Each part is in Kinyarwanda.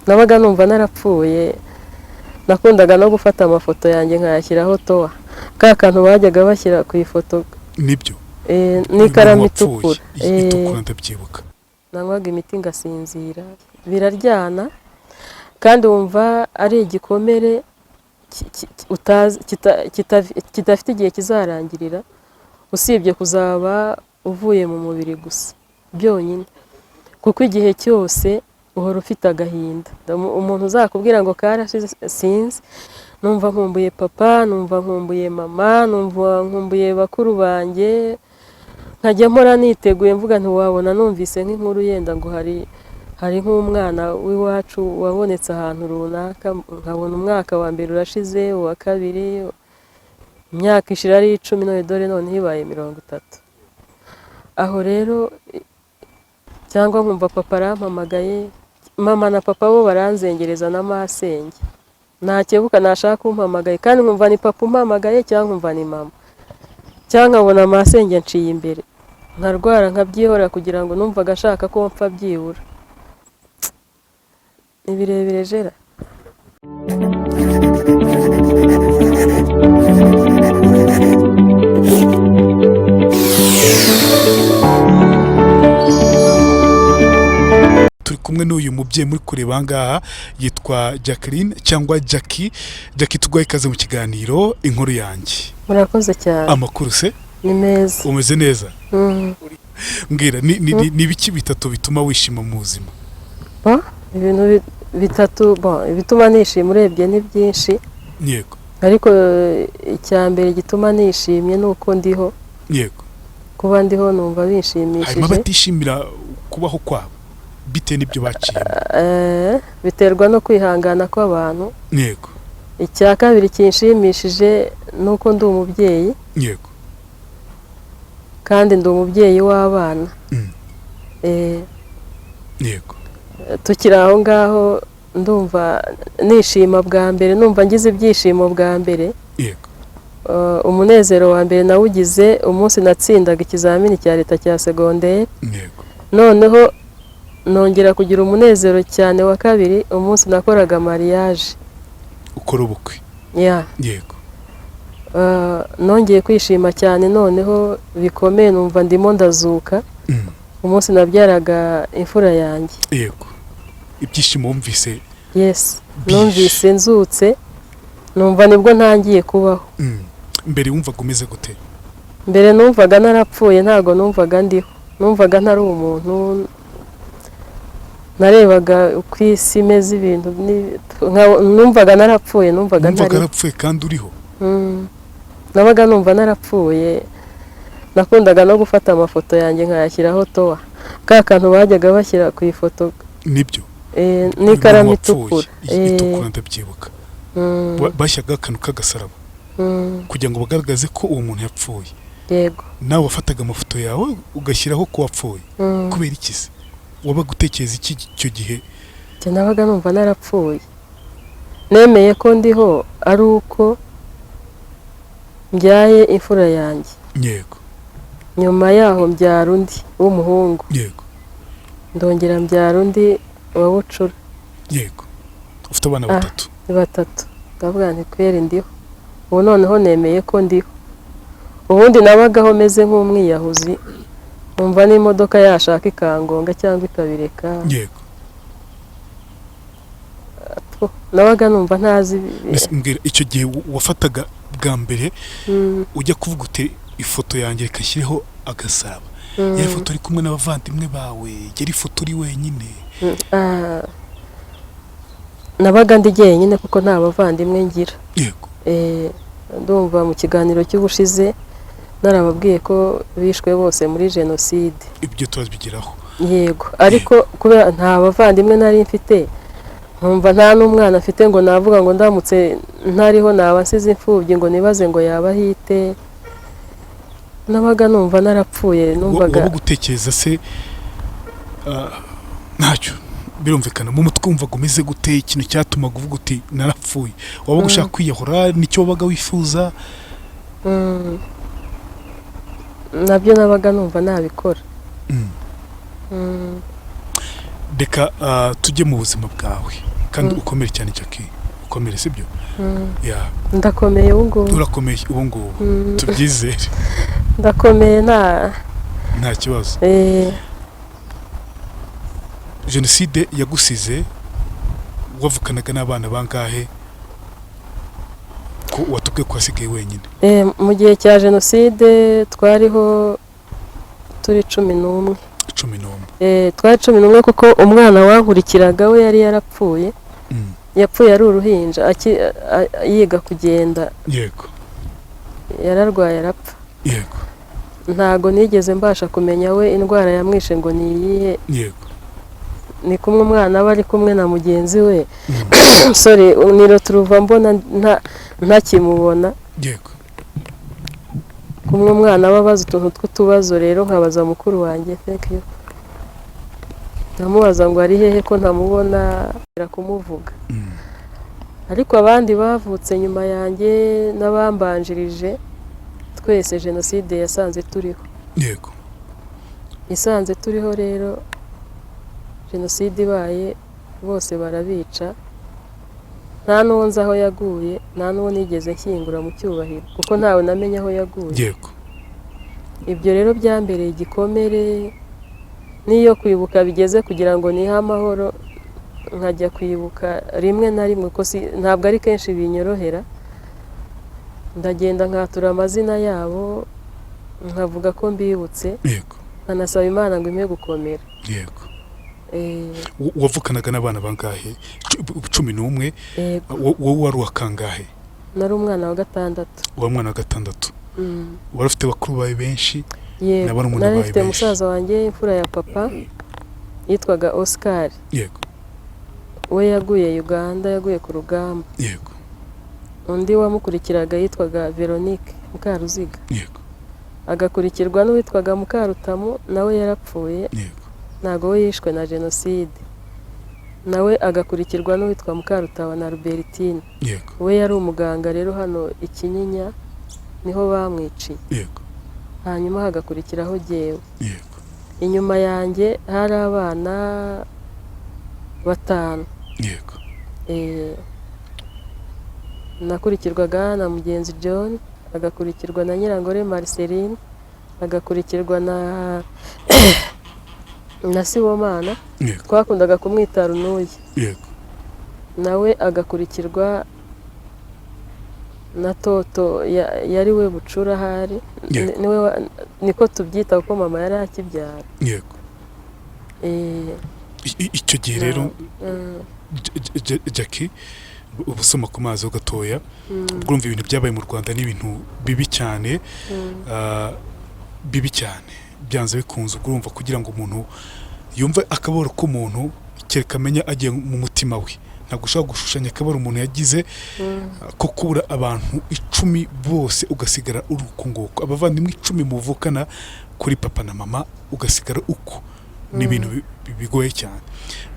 nabaga numva narapfuye. Nakundaga no gufata amafoto yanjye nkayashyiraho towa, ka kantu bajyaga bashyira ku ifoto nibyo n'ikaramu itukura. itukura ndabyibuka. Nanywaga imiti ngasinzira, biraryana kandi wumva ari igikomere kidafite igihe kizarangirira, usibye kuzaba uvuye mu mubiri gusa byonyine, kuko igihe cyose uhora ufite agahinda. Umuntu uzakubwira ngo karashize sinzi, numva nkumbuye papa, numva nkumbuye mama, numva nkumbuye bakuru banjye, nkajya mpora niteguye mvuga ntiwabona numvise nk'inkuru yenda ngo hari nk'umwana w'iwacu wabonetse ahantu runaka, nkabona umwaka wa mbere urashize, uwa kabiri, imyaka ishira ari 10, none dore none hibaye 30. Aho rero cyangwa nkumva papa arampamagaye, mama na papa bo baranzengereza na masenge, nakebuka nashaka kumpamagaye kandi nkumva ni papa umpamagaye cyangwa nkumva ni mama, cyangwa nkabona masenge nciye imbere, nkarwara nkabyihora kugira ngo numvaga ashaka ko mpfa byibura. Ibirebire jera. Turi kumwe n'uyu mubyeyi muri kureba ngaha yitwa Jacqueline cyangwa Jackie. Jackie, tugwaye ikaze mu kiganiro Inkuru Yanjye. Murakoze cyane. Amakuru se? Ni meza. Umeze neza? Mbwira ni biki bitatu bituma wishima mu buzima? Ibintu bitatu bituma nishima urebye ni byinshi. Yego. Ariko icyambere gituma nishimye nuko ndiho. Yego. Kuba ndiho numva bishimishije. Harimo batishimira kubaho kwabo bite n'ibyo baciyemo. Biterwa no kwihangana kw'abantu. Yego. Icya kabiri kinshimishije nuko ndi umubyeyi. Yego. Kandi ndi umubyeyi w'abana. Yego. Tukiri aho ngaho ndumva nishima bwa mbere, numva ngize ibyishimo bwa mbere. Yego. Umunezero wa mbere nawugize umunsi natsindaga ikizamini cya leta cya secondaire. Yego. Noneho nongera kugira umunezero cyane wa kabiri umunsi nakoraga mariage. Ukora ubukwe. Yego. Nongeye kwishima cyane noneho bikomeye, numva ndimo ndazuka. Umunsi nabyaraga imfura yanjye. Yego. Ibyishimo wumvise? Yes. Numvise nzutse, numva nibwo ntangiye kubaho. Mbere wumvaga umeze gute? Mbere numvaga narapfuye, ntago numvaga ndiho. Numvaga ntari umuntu. Narebaga uko isi imeze ibintu, numvaga narapfuye, numvaga ntari. Numvaga narapfuye kandi uriho? Nabaga numva narapfuye. Nakundaga no gufata amafoto yanjye nkayashyiraho towa, ka kantu bajyaga bashyira ku ifoto. Nibyo n'ikaramu itukura. Itukura ndabyibuka. Bashyaga akantu k'agasaraba kugira ngo bagaragaze ko uwo muntu yapfuye. Yego. Nawe wafataga amafoto yawe ugashyiraho ko wapfuye. Kubera iki se? Wabaga utekereza iki icyo gihe? Nabaga numva narapfuye. Nemeye ko ndiho ari uko mbyaye imfura yanjye. Yego. Nyuma yaho mbyara undi w'umuhungu. Yego. Ndongera mbyara undi wa bucura. Yego. Ufite abana batatu? Batatu. Ndavuga nti kweri ndiho. Ubu noneho nemeye ko ndiho. Ubundi nabagaho meze nk'umwiyahuzi, numva n'imodoka yashaka ikangonga cyangwa ikabireka. Yego. Nabaga numva ntazi. Mbwira icyo gihe wafataga bwa mbere ujya kuvuga uti ifoto yanjye ikashyireho agasaraba, ya foto iri kumwe n'abavandimwe bawe, yari ifoto uri wenyine? Nabaga ndi jyenyine kuko nta bavandimwe ngira. Yego. Ndumva mu kiganiro cy'ubushize narababwiye ko bishwe bose muri jenoside. Ibyo tuzabigeraho. Yego. Ariko kubera nta bavandimwe nari mfite, nkumva nta n'umwana afite ngo navuga ngo ndamutse ntariho naba nsize imfubyi ngo nibaze ngo yaba hite. Nabaga numva narapfuye, numvaga. Waba gutekereza se ntacyo birumvikana mu mutwe wumvaga umeze gute? Ikintu cyatuma uvuga uti narapfuye, waba gushaka kwiyahura? Nicyo wabaga wifuza? Nabyo nabaga numva nabikora. Reka tujye mu buzima bwawe. kandi ukomere cyane Jackie, ukomere sibyo? Yeah. Ndakomeye ubu ngubu. Urakomeye ubu ngubu. Tubyizere. Ndakomeye nta kibazo. Jenoside yagusize wavukanaga n'abana bangahe ko watubwiye ko wasigaye wenyine? Mu gihe cya Jenoside twariho turi 11. 11. Twari 11 kuko umwana wankurikiraga we yari yarapfuye. Yapfuye ari uruhinja yiga kugenda. Yego. Yararwaye arapfa. Yego. Ntago nigeze mbasha kumenya we indwara yamwishe ngo niyihe. Yego. Ni kumwe umwana aba ari kumwe na mugenzi we. Sorry, niro turuva mbona ntakimubona. Yego. Kumwe umwana babaza utuntu tw'utubazo rero nkabaza mukuru wanjye, thank you. Namubaza ngo ari hehe ko ntamubona kumuvuga. Ariko abandi bavutse nyuma yanjye n'abambanjirije twese Jenoside yasanze turiho. Yego. Isanze turiho rero Jenoside ibaye bose barabica. Nta n'uwo nzi aho yaguye, nta n'uwo nigeze nshyingura mu cyubahiro kuko ntawe namenye aho yaguye. Yego. Ibyo rero byambereye igikomere, niyo kwibuka bigeze kugira ngo nihe amahoro nkajya kwibuka rimwe na rimwe ko ntabwo ari kenshi binyorohera. Ndagenda nkatura amazina yabo nkavuga ko mbibutse. Yego. Nkanasaba Imana ngo impe gukomera. Yego. Wavukanaga n'abana bangahe? 11. Wowe wari uwa kangahe? Nari umwana wa 6. Uwa mwana wa 6. Wari ufite bakuru bawe benshi? Yego. Nari mfite musaza wanjye imfura ya papa yitwaga Oscar. Yego. We yaguye Uganda, yaguye ku rugamba. Yego. Undi wamukurikiraga yitwaga Veronique Mukaruziga. Yego. Agakurikirwa n'uwitwaga Mukarutamu, nawe yarapfuye. Yego. Ntago we yishwe na Jenoside. Nawe agakurikirwa n'uwitwa Mukarutaba na Albertine. Yego. We yari umuganga rero hano Ikinyinya niho bamwiciye. Yego. Hanyuma hagakurikiraho jyewe. Yego. Inyuma yanjye hari abana 5. Yego. Nakurikirwaga na Mugenzi John, agakurikirwa na Nyirangore Marceline, agakurikirwa na Sibomana. Twakundaga kumwita Runuye. Yego. Nawe agakurikirwa na Toto yari we bucura hari. Niwe niko tubyita kuko mama yari akibyara. Yego. Icyo gihe rero Jackie ubusoma ku mazi gatoya urumva ibintu byabaye mu Rwanda n'ibintu bibi cyane. Bibi cyane byanze bikunze urumva kugira ngo umuntu yumve akaboro k'umuntu kereka amenya agiye mu mutima we. Ntabwo ushobora gushushanya akaboro umuntu yagize ko kubura abantu 10 bose ugasigara urukunguko, abavandimwe 10 muvukana kuri papa na mama ugasigara uko. Ni ibintu bigoye cyane.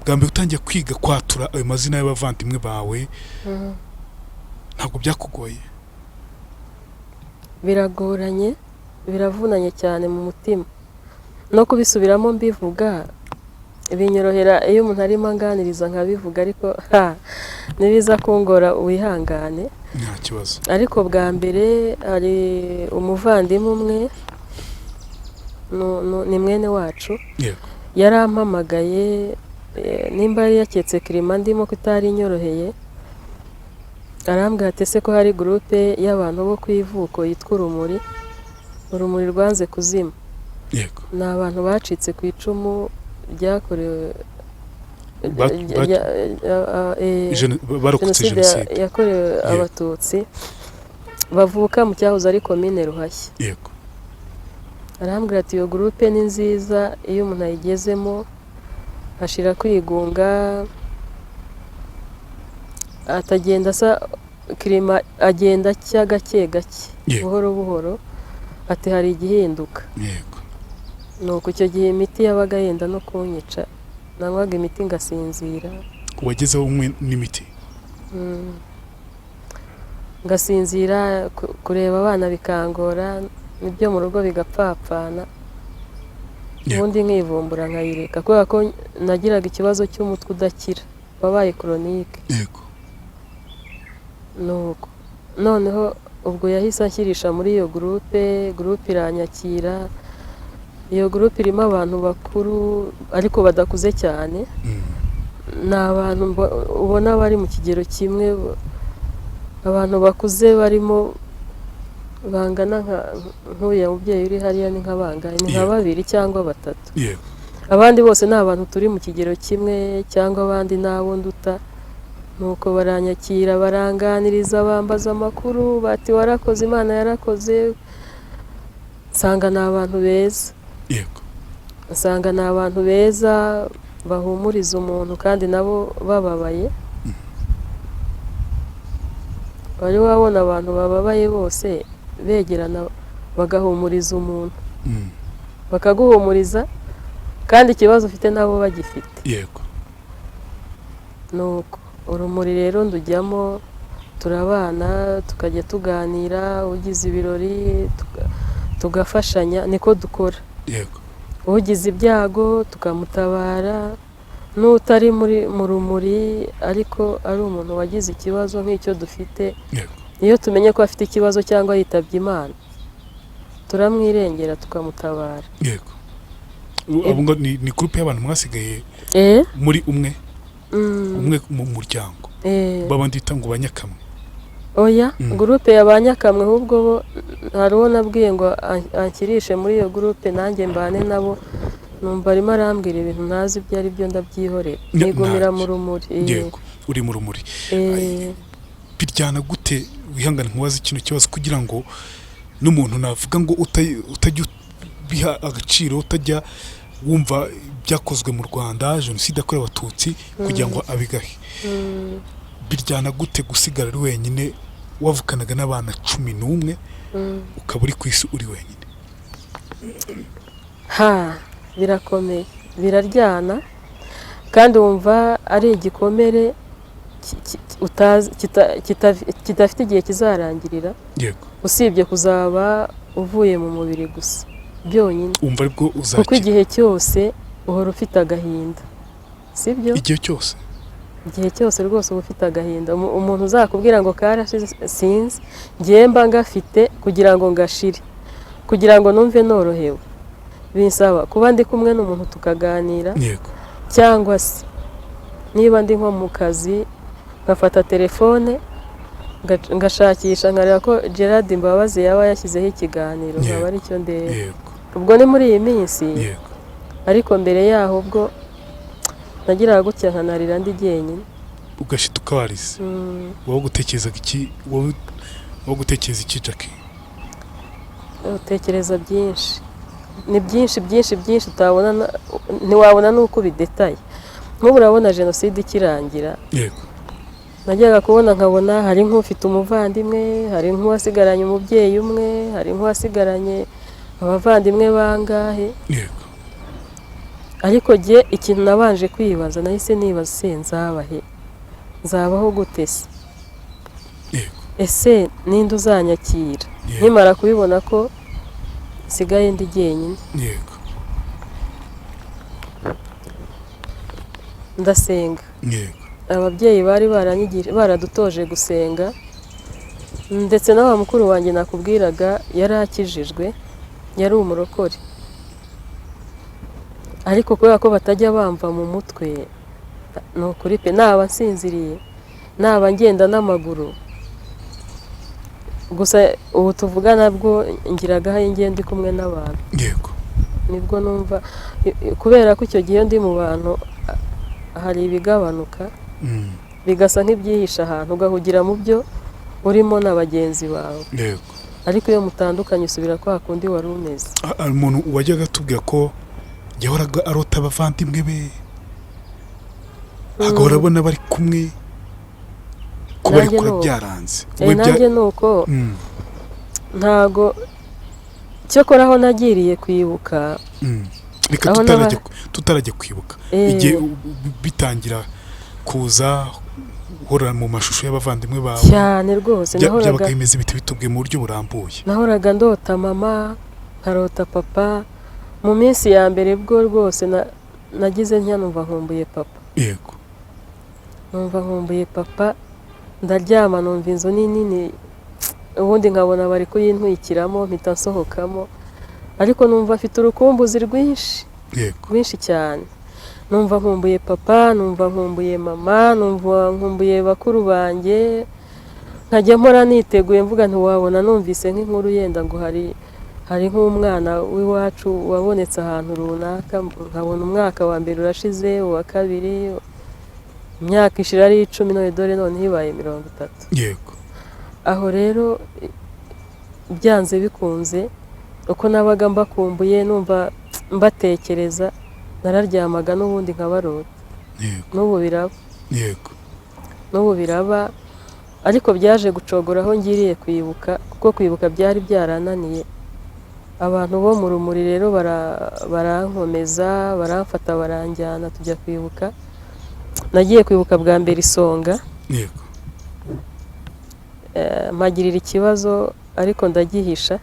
Bwa mbere utangiye kwiga kwatura ayo mazina y'abavandimwe bawe ntabwo byakugoye? Biragoranye, biravunanye cyane mu mutima. No kubisubiramo mbivuga binyorohera iyo umuntu arimo anganiriza nkabivuga, ariko nibiza kungora wihangane. Nta kibazo. Ariko bwa mbere hari umuvandimwe umwe ni mwene wacu. Yego. Yarampamagaye nimba yari yaketse kirima ndimo kutari inyoroheye. Arambwira ati se ko hari groupe y'abantu bo kwivuko yitwa Urumuri rwanze kuzima. Yego. Ni abantu bacitse ku icumu ryakorewe barokotse Jenoside yakorewe Abatutsi bavuka mu cyahoze ari komine Ruhashya. Yego. Arambwira ati iyo groupe ni nziza, iyo umuntu ayigezemo ashira kwigunga, atagenda kirima agenda gake gake buhoro buhoro, ati hari igihinduka. Yego. Nuko icyo gihe imiti yabaga yenda no kunyica, nanywaga imiti ngasinzira. Wagezeho umwe n'imiti? Ngasinzira, kureba abana bikangora, nibyo mu rugo bigapfapfana. Ubundi nkivumbura nkayireka kubera ko nagiraga ikibazo cy'umutwe udakira. wabaye koronike. yego Nuko noneho ubwo yahise anshyirisha muri iyo gurupe iranyakira. Iyo gurupe irimo abantu bakuru ariko badakuze cyane, ni abantu ubona bari mu kigero kimwe, abantu bakuze barimo bangana nk'uriya mubyeyi uri hariya ni nka bangahe, ni nka babiri cyangwa batatu. yego Abandi bose ni abantu turi mu kigero kimwe cyangwa abandi n'abo nduta. Nuko baranyakira, baranganiriza, bambaza amakuru, bati warakoze, Imana yarakoze. Nsanga ni abantu beza, yego nsanga ni abantu beza bahumuriza umuntu kandi nabo bababaye. Wari wabona abantu bababaye bose begerana bagahumuriza umuntu, bakaguhumuriza kandi ikibazo ufite nabo bagifite. yego Nuko urumuri rero ndujyamo, turabana tukajya tuganira, ugize ibirori tugafashanya, niko dukora. yego Ugize ibyago tukamutabara, n'utari mu rumuri ariko ari umuntu wagize ikibazo nk'icyo dufite. yego Iyo tumenye ko afite ikibazo cyangwa yitabye Imana, turamwirengera tukamutabara. yego abo ngo ni groupe y'abantu mwasigaye muri umwe mu muryango, babandi bita ngo banyakamwe. Oya, gurupe ya banyakamwe, ahubwo bo hari uwo nabwiye ngo anshyirishe muri iyo gurupe nanjye mbane nabo, numva arimo arambwira ibintu ntazi ibyo ari byo, ndabyihorera nigumira mu rumuri. yego uri mu rumuri. Biryana gute wihangana nkubaza kino kibazo kugira ngo n'umuntu navuga ngo utajya biha agaciro, utajya wumva byakozwe mu Rwanda, jenoside yakorewe Abatutsi, kugira ngo abigahe. Biryana gute gusigara ari wenyine wavukanaga n'abana 11 ukaba uri ku isi uri wenyine? Birakomeye, biraryana kandi wumva ari igikomere kidafite igihe kizarangirira. yego usibye kuzaba uvuye mu mubiri gusa byonyine, umva aribwo uzakira, kuko igihe cyose uhora ufite agahinda, sibyo? igihe cyose rwose uba ufite agahinda. Umuntu uzakubwira ngo karashize, sinzi, ngiye mba ngafite kugira ngo ngashire, kugira ngo numve norohewe. Binsaba kuba ndi kumwe n'umuntu tukaganira, yego cyangwa se niba ndi nko mu kazi ngafata telefone ngashakisha nkareba ko Gerard Mbabazi yaba yashyizeho ikiganiro, nkaba ari cyo ndeba. yego Ubwo ni muri iyi minsi, yego ariko mbere yaho ubwo nagiraga gutya nkanarira ndi jyenyine, ugashita ukawarize. wowe gutekerezaga iki? wowe gutekereza iki Jackie? utekereza byinshi, ni byinshi utabona, ntiwabona n'uko bidetaye. Nk'ubu urabona jenoside ikirangira, yego najyaga kubona nkabona hari nk'ufite umuvandimwe, hari nk'uwasigaranye umubyeyi umwe, hari nk'uwasigaranye abavandimwe bangahe. yego Ariko jye ikintu nabanje kwibaza, nahise nibaza, se nzabahe, nzabaho gute se? yego Ese ninde uzanyakira? Nkimara kubibona ko nsigaye ndi jyenyine, yego ndasenga. yego Ababyeyi bari baradutoje gusenga, ndetse na wa mukuru wanjye nakubwiraga yari akijijwe, yari umurokore. Ariko kubera ko batajya bamva mu mutwe, ni ukuri pe, naba nsinziriye, naba ngenda n'amaguru gusa, ubu tuvugana bwo ngiraga aho ngenda ndi kumwe n'abantu, yego nibwo numva, kubera ko icyo gihe ndi mu bantu hari ibigabanuka, bigasa nk'ibyihisha ahantu, ugahugira mu byo urimo na bagenzi bawe. yego Ariko iyo mutandukanye usubira kwa kundi wari umeze. umuntu wajyaga atubwira ko yahoraga arota abavandimwe be, agahora abona bari kumwe, ko bari kora byaranze. Nanjye ni uko, ntago cyokora aho nagiriye kwibuka, reka tutarajya kwibuka igihe bitangira kuza uhora mu mashusho y'abavandimwe bawe cyane rwose, byabaga bimeze ibiti bitubwiye mu buryo burambuye. Nahoraga ndota mama, nkarota papa. Mu minsi ya mbere bwo rwose nagize ntyanumva nkumbuye papa, yego numva nkumbuye papa, ndaryama numva inzu ni nini, ubundi nkabona bari kuyintwikiramo mpita nsohokamo, ariko numva afite urukumbuzi rwinshi yego rwinshi cyane. Numva nkumbuye papa, numva nkumbuye mama, numva nkumbuye bakuru banjye, nkajya mpora niteguye mvuga ntiwabona numvise nk'inkuru yenda ngo hari nk'umwana w'iwacu wabonetse ahantu runaka, nkabona umwaka wa mbere urashize, uwa kabiri, imyaka ishira ari 10 none dore none ibaye 30. yego Aho rero byanze bikunze uko nabaga mbakumbuye numva mbatekereza, nararyamaga n'ubundi nkabarota. yego N'ubu biraba ariko byaje gucogora aho ngiriye kwibuka, kuko kwibuka byari byarananiye. Abantu bo mu rumuri rero barankomeza, baramfata baranjyana tujya kwibuka. Nagiye kwibuka bwa mbere Isonga, yego mpagirira ikibazo ariko ndagihisha,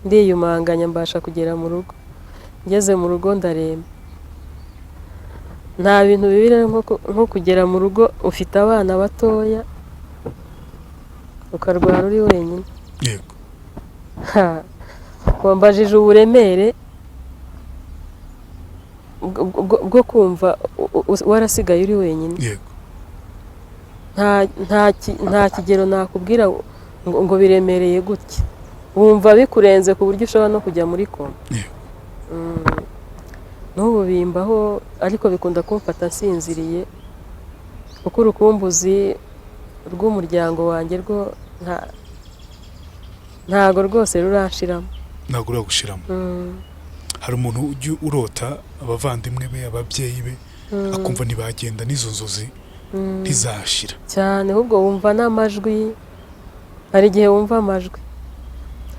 ndiyumanganya mbasha kugera mu rugo. Ngeze mu rugo ndaremba. Nta bintu bibiri nko kugera mu rugo ufite abana batoya ukarwara uri wenyine. yego Wambajije uburemere bwo kumva warasigaye uri wenyine. yego Nta kigero nakubwira ngo biremereye gutya. Wumva bikurenze ku buryo ushobora no kujya muri koma. yego N'ubu bimbaho ariko bikunda kumfata nsinziriye, kuko urukumbuzi rw'umuryango wanjye rwo ntago rwose ruranshiramo. ntabwo uragushiramo. hari umuntu ujya urota abavandimwe be, ababyeyi be, akumva ntibagenda n'izo nzozi ntizashira cyane, ahubwo wumva n'amajwi. Hari igihe wumva amajwi.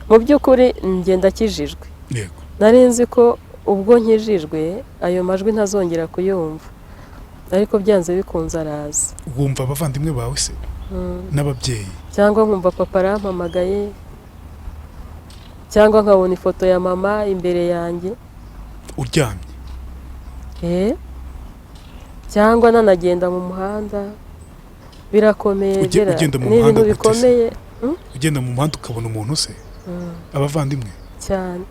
Mu by'ukuri ngenda akijijwe, yego nari nzi ko ubwo nkijijwe ayo majwi ntazongera kuyumva, ariko byanze bikunze araza. wumva abavandimwe bawe se n'ababyeyi, Cyangwa nkumva papa arampamagaye, cyangwa nkabona ifoto ya mama imbere yanjye, uryamye cyangwa nanagenda mu muhanda. Birakomeye, ugenda mu ni muhanda ibintu bikomeye ugenda mu muhanda ukabona umuntu se, abavandimwe cyane.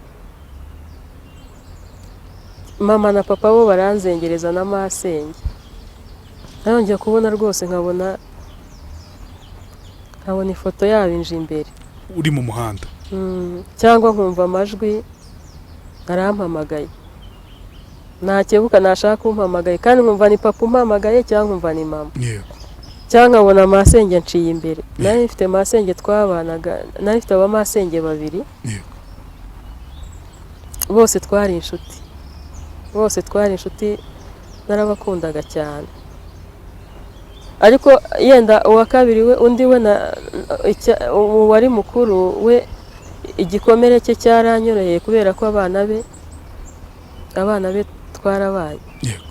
Mama na papa bo baranzengereza na masenge, nongeye kubona rwose nkabona ifoto yabo inje imbere uri mu muhanda. cyangwa nkumva amajwi arampamagaye, nakebuka nashaka kumpamagaye kandi nkumva ni papa umpamagaye cyangwa nkumva ni mama, yego cyangwa nkabona amasenge nciye imbere. Nari mfite masenge twabanaga, nari mfite abamasenge 2, yego bose twari inshuti, narabakundaga cyane. Ariko yenda uwa kabiri we, undi we wari mukuru we, igikomere cye cyaranyoroheye kubera ko abana be twarabaye. yego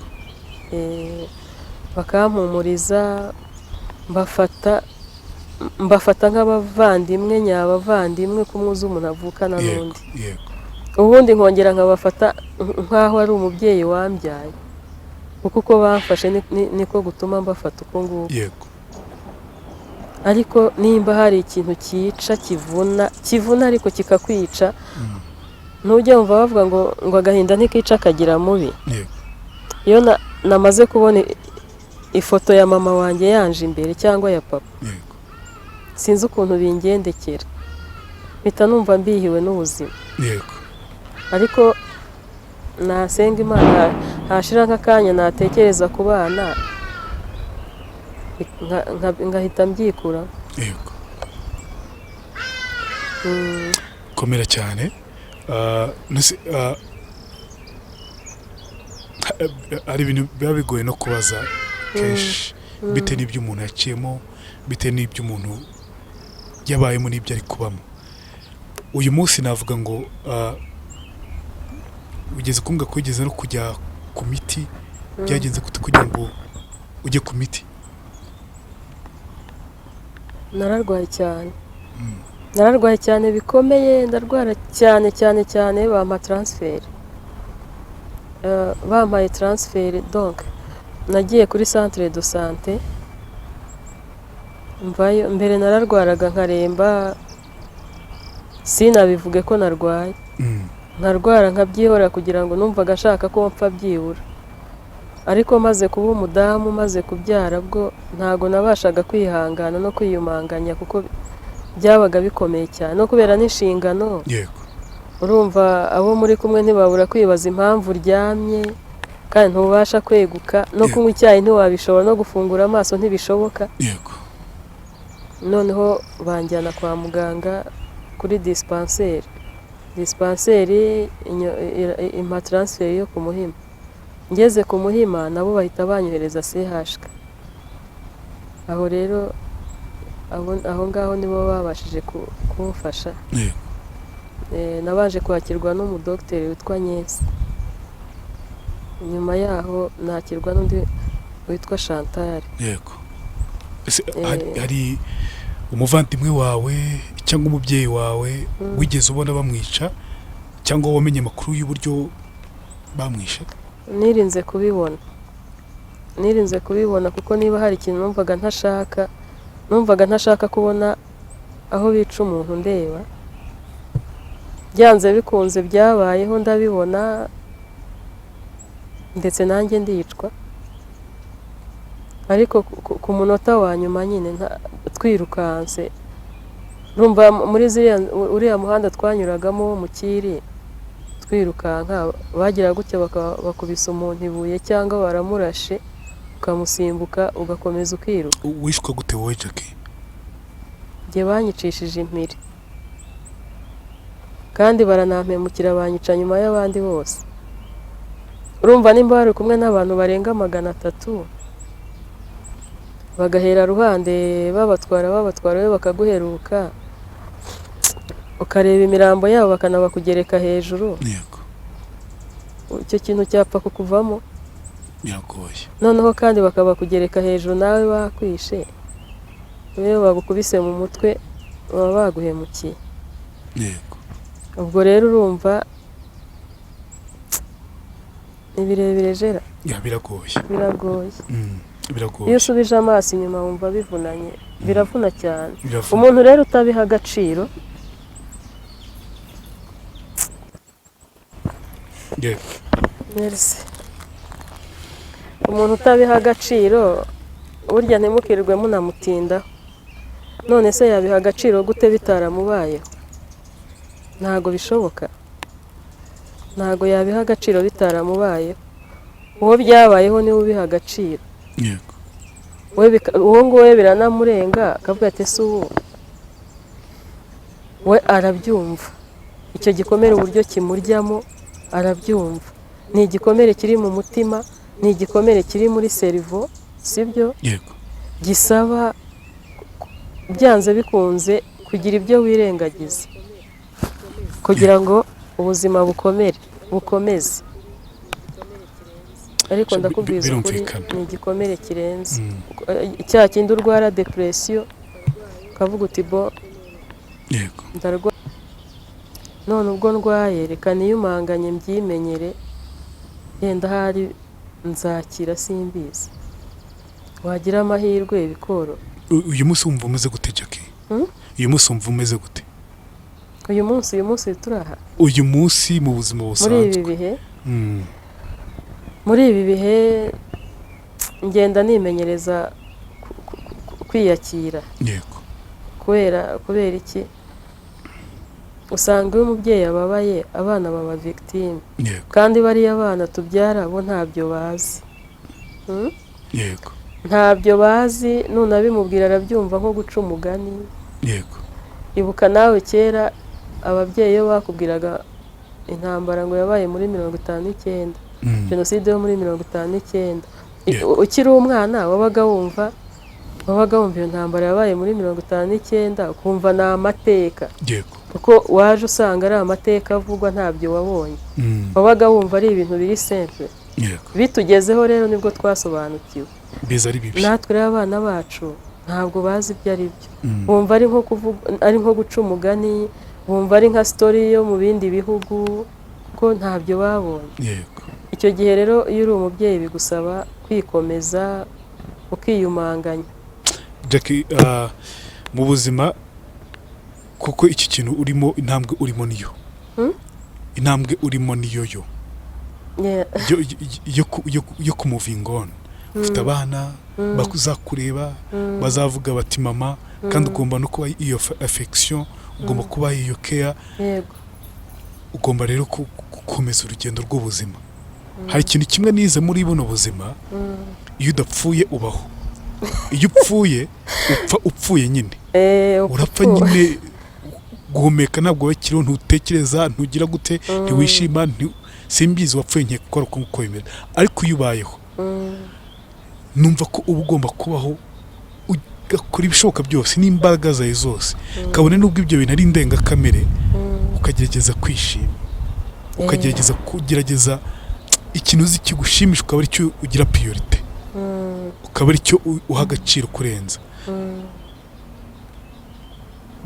Bakampumuriza, mbafata nk'abavandimwe nyabavandimwe, kumwuza umuntu avukana n'undi. yego Ubundi nkongera nkabafata nk'aho ari umubyeyi wambyaye, kuko uko bamfashe niko gutuma mbafata uko nguko. yego Ariko nimba hari ikintu cyica kivuna ariko kikakwica, ntujya wumva bavuga ngo agahinda ntikica kagira mubi. yego Iyo namaze kubona ifoto ya mama wanjye yanje imbere cyangwa ya papa, yego sinzi ukuntu bingendekera, mpita numva mbihiwe n'ubuzima. yego Ariko nasenga Imana, hashira nk'akanya natekereza ku bana ngahita mbyikura. yego komera cyane. hari ibintu biba bigoye no kubaza kenshi, bitewe n'ibyo umuntu yaciyemo, bitewe n'ibyo umuntu yabayemo n'ibyo ari kubamo. Uyu munsi navuga ngo ugeze kumbwa ko ugeze no kujya ku miti, byagenze gute kugira ngo ujye ku miti? Nararwaye cyane bikomeye, ndarwara cyane bampa transfer. Bampaye transfer, donc nagiye kuri centre de santé mvayo mbere nararwaraga nkaremba sinabivuge ko narwaye nkarwara nkabyihora kugira ngo numvaga ashaka ko mpfa byibura ariko maze kuba umudamu maze kubyara bwo ntago nabashaga kwihangana no kwiyumanganya kuko byabaga bikomeye cyane no kubera n'inshingano yego urumva abo muri kumwe ntibabura kwibaza impamvu uryamye kandi ntubasha kweguka no kunywa icyayi ntiwabishobora no gufungura amaso ntibishoboka yego noneho banjyana kwa muganga kuri dispensaire impa transfer yo ku Muhima ngeze ku Muhima nabo bahita banyohereza CHK aho rero aho ngaho nibo babashije kumfasha yego nabaje kwakirwa n'umudokiteri witwa Nyesi nyuma yaho nakirwa n'undi witwa Chantal yego hari umuvandimwe wawe cyangwa umubyeyi wawe wigeze ubona bamwica cyangwa wamenye amakuru y'uburyo bamwishe? nirinze kubibona kuko niba hari ikintu numvaga ntashaka kubona aho bica umuntu ndeba byanze bikunze byabayeho ndabibona ndetse nanjye ndicwa ariko ku munota wa nyuma nyine twirukanse rumva muri uriya muhanda twanyuragamo mu Kiri twirukanka bagira gutya bakubisa umuntu ibuye cyangwa baramurashe ukamusimbuka ugakomeza ukiruka. Wishwe gute wowe Jackie? Nge banyicishije impiri kandi baranampemukira banyica nyuma y'abandi bose. Urumva nimba bari kumwe n'abantu barenga 300 bagahera ruhande babatwara we bakaguheruka ukareba imirambo yabo bakanabakugereka hejuru. Yego. Icyo kintu cyapfa kukuvamo biragoye. Noneho kandi bakabakugereka hejuru nawe bakwishe. Iyo bagukubise mu mutwe baba baguhemukiye. Yego. Ubwo rero urumva ibirebire jera. Ya biragoye. Biragoye. Biragoye. Iyo usubije amaso inyuma wumva bivunanye, biravuna cyane. Umuntu rero utabiha agaciro. Yego. Merci. Umuntu utabiha agaciro burya ntimukirwe munamutinda. None se yabiha agaciro gute bitaramubayeho? Ntago bishoboka. Ntago yabiha agaciro bitaramubayeho. Uwo byabayeho ni ubiha agaciro. Yego. Uwo ngowe biranamurenga akavuga ati su we arabyumva. Icyo gikomere uburyo kimuryamo arabyumva. Ni igikomere kiri mu mutima, ni igikomere kiri muri cerveau, sibyo? Yego. Gisaba byanze bikunze kugira ibyo wirengagiza kugira ngo ubuzima bukomeze. Ariko ndakubwiza ukuri ni igikomere kirenze. Icya kindi urwara depression ukavuga uti bo yego ndarwa none ubwo ndwaye reka niyumanganye mbyimenyere yenda hari nzakira simbizi. Wagira amahirwe bikoro. Uyu munsi wumva umeze gute Jackie? Uyu munsi wumva umeze gute? Uyu munsi turaha. Uyu munsi mu buzima busanzwe. Muri ibi bihe ngenda nimenyereza kwiyakira. Yego. Kubera iki? Usanga uyu mubyeyi ababaye abana baba victime. Yego. Kandi bari abana tubyara bo ntabyo bazi. Yego. Ntabyo bazi none abimubwira arabyumva nko guca umugani. Yego. Ibuka nawe kera ababyeyi yo bakubwiraga intambara ngo yabaye muri 59. Jenoside yo muri 59. Ukiri umwana wabaga wumva iyo ntambara yabaye muri 59 ukumva na amateka. Yego. Kuko waje usanga ari amateka avugwa ntabyo wabonye. Wabaga wumva ari ibintu biri simple. Yego. Bitugezeho rero nibwo twasobanukiwe. Biza ari bibi. Natwe rero abana bacu ntabwo bazi ibyo ari byo. Bumva ari nko guca umugani, bumva ari nka story yo mu bindi bihugu ko ntabyo babonye. Yego. Icyo gihe rero iyo uri umubyeyi bigusaba kwikomeza ukiyumanganya. Jackie, mu buzima kuko iki kintu urimo intambwe urimo niyo intambwe urimo niyo Yeah. yo kumuvinga on ufite abana bakuzakureba bazavuga bati mama kandi ugomba no kuba iyo affection ugomba kuba iyo care Yego. ugomba rero gukomeza urugendo rw'ubuzima. Hari ikintu kimwe nize muri buno buzima, iyo udapfuye ubaho, iyo upfuye upfuye nyine urapfa nyine, guhumeka ntabwo wakiriho, ntutekereza, ntugira gute, ntiwishima, simbizi wapfuye nke gukora uko bimeze. Ariko iyo ubayeho numva ko uba ugomba kubaho ugakora ibishoboka byose n'imbaraga zawe zose, kabone n'ubwo ibyo bintu ari indengakamere, ukagerageza kwishima, ukagerageza ikintu uzi kigushimisha, ukaba ari cyo ugira priorite, ukaba ari cyo uha agaciro kurenza.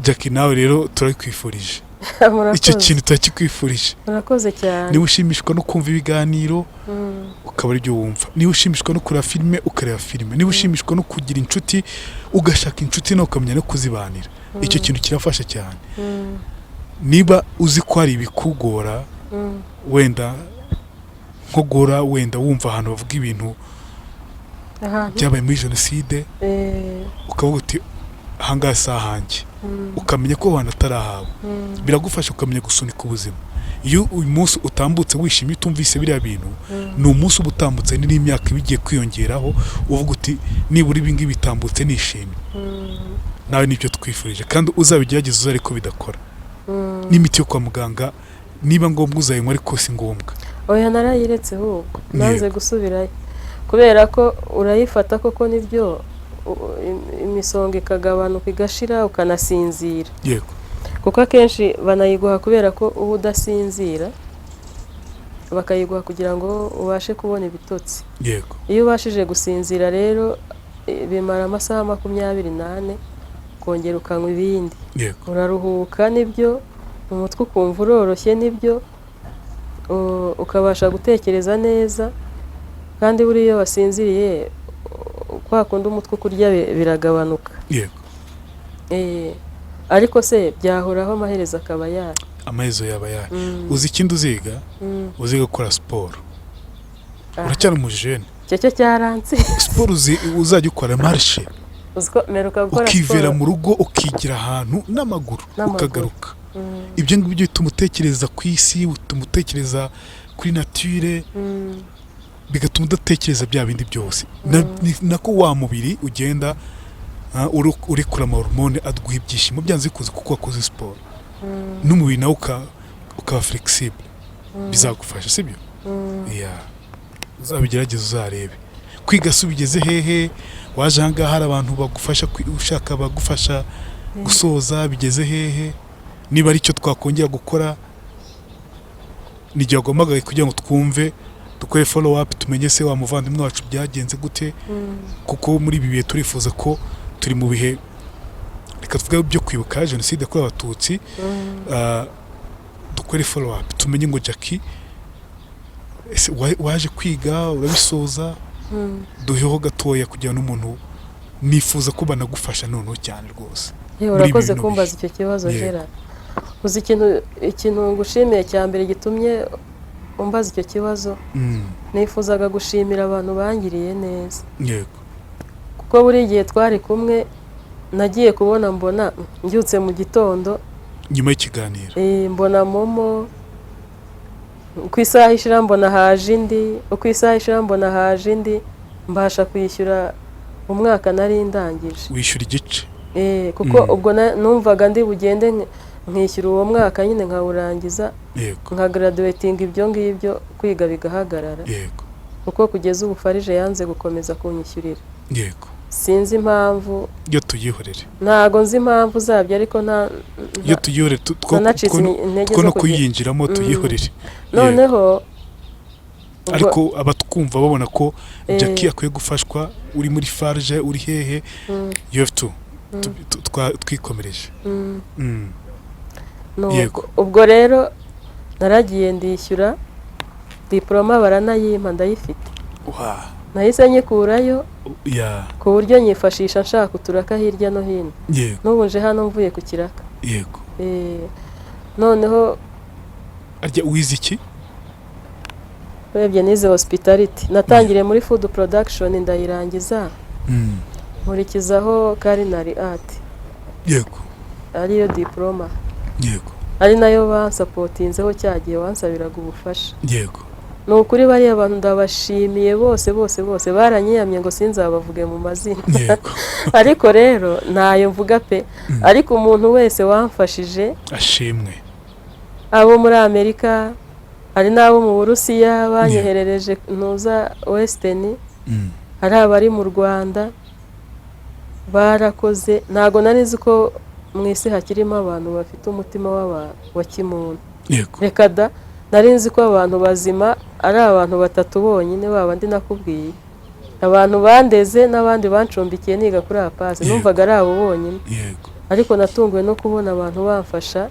Jackie, nawe rero turakwifurije icyo kintu, turakikwifurije. Murakoze cyane. Niba ushimishwa no kumva ibiganiro ukaba ari byo wumva, niba ushimishwa no kureba filime ukareba filime, niba ushimishwa no kugira inshuti ugashaka inshuti nawe ukamenya no kuzibanira, icyo kintu kirafasha cyane. Niba uzi ko hari ibikugora, wenda nkogora, wenda wumva ahantu bavuga ibintu byabaye muri jenoside, ukavuga uti ahangaha si ahanjye, ukamenya ko abantu atarahawe, biragufasha ukamenya gusunika ubuzima. Iyo uyu munsi utambutse wishimye utumvise biriya bintu, ni umunsi uba utambutse n'imyaka bigiye kwiyongeraho, uvuga uti nibura ibi ngibi bitambutse nishimye. Nawe nibyo twifurije, kandi uzabigerageza uzi ariko bidakora. N'imiti yo kwa muganga niba ngombwa uzayinywa, ariko si ngombwa. Oya, narayiretse ahubwo nanze gusubirayo, kubera ko urayifata koko nibyo imisonga ikagabanuka igashira ukanasinzira. Yego. Kuko akenshi banayiguha kubera ko uba udasinzira, bakayiguha kugira ngo ubashe kubona ibitotsi. Yego. Iyo ubashije gusinzira rero bimara amasaha 24 kongera ukanywa ibindi. Yego. Uraruhuka nibyo, mu mutwe ukumva uroroshye nibyo, ukabasha gutekereza neza, kandi buri iyo wasinziriye kwa kundi umutwe kurya biragabanuka. Yego. Ariko se byahoraho amaherezo akaba yari amaherezo yaba yari. Uzi ikindi uziga? Uziga gukora siporo. Uracyari umujene. Cyo cyaranze. Siporo uzajya ukora marche, uziko meruka gukora siporo, ukivera mu rugo ukigira ahantu n'amaguru ukagaruka. Ibyo ngibyo bituma utekereza ku isi, bituma utekereza kuri nature, bigatuma udatekereza bya bindi byose. Nako wa mubiri ugenda urekura amahormone aduha ibyishimo byanze kuza kuko wakoze siporo, n'umubiri nawe ukaba flexible, bizagufasha, sibyo? Uzabigerageza uzarebe. Kwiga se ubigeze hehe? Waje ahangaha hari abantu bagufasha, ushaka bagufasha gusoza, bigeze hehe? Niba ari cyo twakongera gukora, n'igihe wagombaga kugira ngo twumve, dukore follow up, tumenye se wa muvandimwe wacu byagenze gute, kuko muri ibi bihe turifuza ko turi mu bihe, reka tuvuge byo kwibuka jenoside yakorewe Abatutsi, dukore follow up, tumenye ngo Jackie waje kwiga urabisoza, duheho gatoya kugira n'umuntu nifuza ko banagufasha noneho cyane rwose. Urakoze kumbaza icyo kibazo Gerard. Uzi ikintu ngushimiye cya mbere gitumye umbaza icyo kibazo, nifuzaga gushimira abantu bangiriye neza. Yego. Kuko buri gihe twari kumwe, nagiye kubona mbona mbyutse mu gitondo nyuma y'ikiganiro, mbona momo, uko isaha ishira mbona haje indi, uko isaha ishira mbona haje indi, mbasha kwishyura umwaka nari ndangije. Wishyura igice? Kuko ubwo numvaga ndi bugende nkishyura uwo mwaka nyine nkawurangiza, nka graduating ibyo ngibyo, kwiga bigahagarara. Yego. kuko kugeza ubu Farije yanze gukomeza kunyishyurira. Yego. Sinzi impamvu. Yo tuyihorere. Ntago nzi impamvu zabyo ariko nta yo tuyihorere two no kuyinjiramo tuyihorere. Noneho ariko abatwumva babona ko Jackie akwiye gufashwa, uri muri Farije, uri hehe, you have to twikomereje. Ubwo rero naragiye ndishyura diploma baranayimpa ndayifite. nahise nyikurayo ya ku buryo nyifashisha nshaka uturaka hirya no hino. yego N'ubu nje hano mvuye ku kiraka. yego Noneho arya wize iki urebye nize hospitality, natangiriye muri food production ndayirangiza, nkurikizaho culinary art yego ariyo diploma, yego ari nayo bansapotinzeho cyagiye wansabiraga ubufasha. yego Ni ukuri bariya bantu ndabashimiye bose bose bose, baranyiyamye ngo sinzabavuge mu mazina yego ariko rero ntayo mvuga pe. Ariko umuntu wese wamfashije, ashimwe abo muri Amerika, hari n'abo mu Burusiya banyoherereje ntuza Western, hari abari mu Rwanda barakoze. Ntago nari nzi ko mu isi hakirimo abantu bafite umutima wa kimuntu. yego Reka da, nari nzi ko abantu bazima ari abantu batatu bonyine, babandi nakubwiye, abantu bandeze n'abandi bancumbikiye niga kuri APAS, numvaga ari abo bonyine. yego Ariko natunguwe no kubona abantu bamfasha,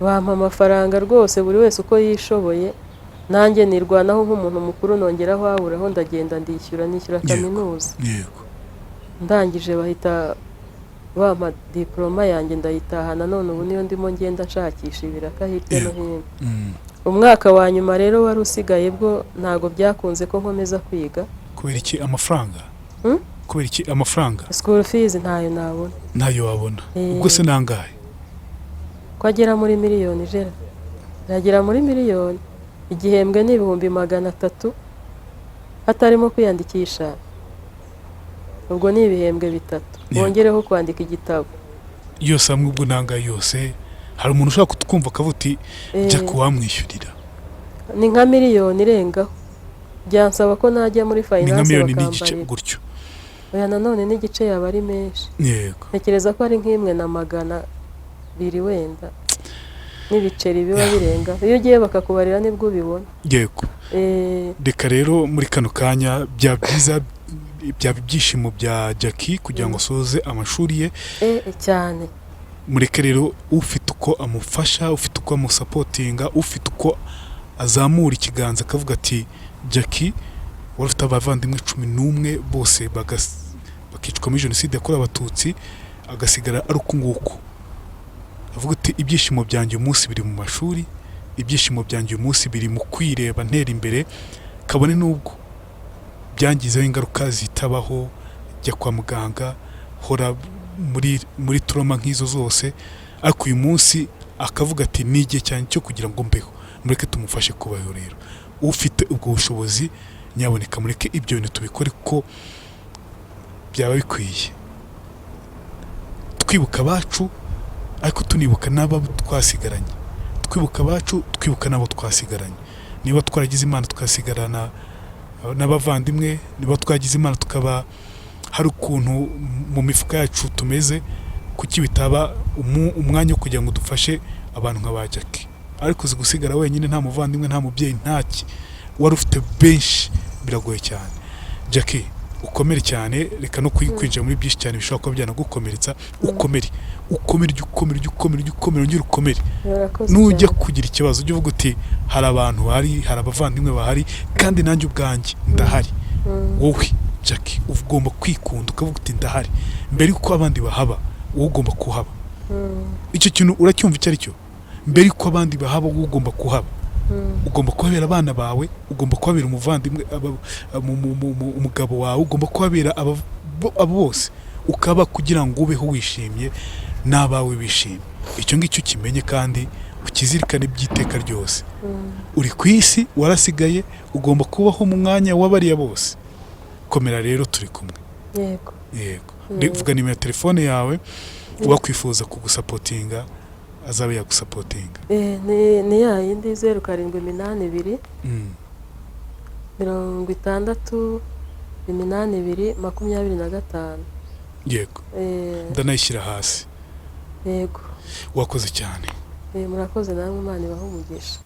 bampa amafaranga rwose buri wese uko yishoboye. Nanjye nirwanaho nk'umuntu mukuru, nongeraho haburaho ndagenda nishyura kaminuza. yego Ndangije bahita bampa diploma yanjye ndayitahana, none ubu niyo ndimo ngenda nshakisha ibiraka hirya no hino. Umwaka wa nyuma rero wari usigaye bwo ntago byakunze ko nkomeza kwiga. kubera iki amafaranga kubera iki amafaranga School fees ntayo nabona. ntayo wabona ubwo se nangahe ko agera muri miliyoni jera, yagera muri miliyoni. Igihembwe ni 300,000 hatarimo kwiyandikisha, ubwo ni ibihembwe 3, bongereho kwandika igitabo yose hamwe. ubwo nangahe yose hari umuntu ushaka kutwumva akavuti jya kuwamwishyurira ni nka miliyoni irengaho. Byansaba ko najya muri ni finance nka miliyoni n'igice bakambarira. gutyo. Oya, nanone n'igice yaba ari menshi. yego Ntekereza ko ari nk'imwe na 200 wenda n'ibiceri biba birenga. Iyo ugiye bakakubarira nibwo ubibona. yego reka rero muri kano kanya bya byiza byaba ibyishimo bya Jackie kugira ngo asoze amashuri ye cyane. mureke rero ufite uko amufasha, ufite uko amusapotinga, ufite uko azamura ikiganza akavuga ati Jackie wari ufite abavandimwe 11 bose bakicwa muri jenoside yakorewe Abatutsi, agasigara ari uko nguko. Avuga ati ibyishimo byanjye umunsi biri mu mashuri, ibyishimo byanjye umunsi biri mu kwireba ntera imbere, kabone n'ubwo byangizeho ingaruka zitabaho, jya kwa muganga, hora muri trauma nk'izo zose, ariko uyu munsi akavuga ati n'igihe cyane cyo kugira ngo mbeho. Mureke tumufashe kubaho rero. Ufite ubwo bushobozi nyaboneka mureke ibyo bintu tubikore ko byaba bikwiye. Twibuka abacu ariko tunibuka n'abo twasigaranye. Twibuka abacu, twibuka n'abo twasigaranye. Niba twaragize Imana twasigarana n'abavandimwe, niba twagize Imana tukaba hari ukuntu mu mifuka yacu tumeze, kuki bitaba umwanya wo kugira ngo dufashe abantu nk'aba Jackie. Ariko gusigara wenyine nta muvandimwe, nta mubyeyi, ntaki, wari ufite benshi, biragoye cyane. Jackie ukomere cyane, reka no kwinjira muri byinshi cyane bishobora kuba byanagukomeretsa. Ukomere ongera ukomere. Nujya kugira ikibazo ujye uvuga uti hari abantu bahari, hari abavandimwe bahari, kandi nanjye ubwanjye ndahari. Wowe Jackie ugomba kwikunda ukavuga uti ndahari, mbere yuko abandi bahaba wowe ugomba kuhaba. Icyo kintu uracyumva icyo ari cyo? Mbere yuko abandi bahaba wowe ugomba kuhaba. Ugomba kuhabera abana bawe, ugomba kuhabera umuvandimwe, umugabo wawe, ugomba kuhabera abo bose, ukaba kugira ngo ubeho wishimye n'abawe bishimye. Icyo ngicyo kimenye kandi ukizirikane by'iteka ryose. Uri ku isi, warasigaye, ugomba kubaho mu mwanya w'abariya bose. Komera rero, turi kumwe. Yego. Vuga nimero ya telefone yawe wakwifuza kugusapotinga azabe yagusapotinga. Ni ya yindi 0782 60 82 Yego. Ndanayishyira hasi. Yego. Wakoze cyane. Murakoze namwe, Imana ibahe umugisha.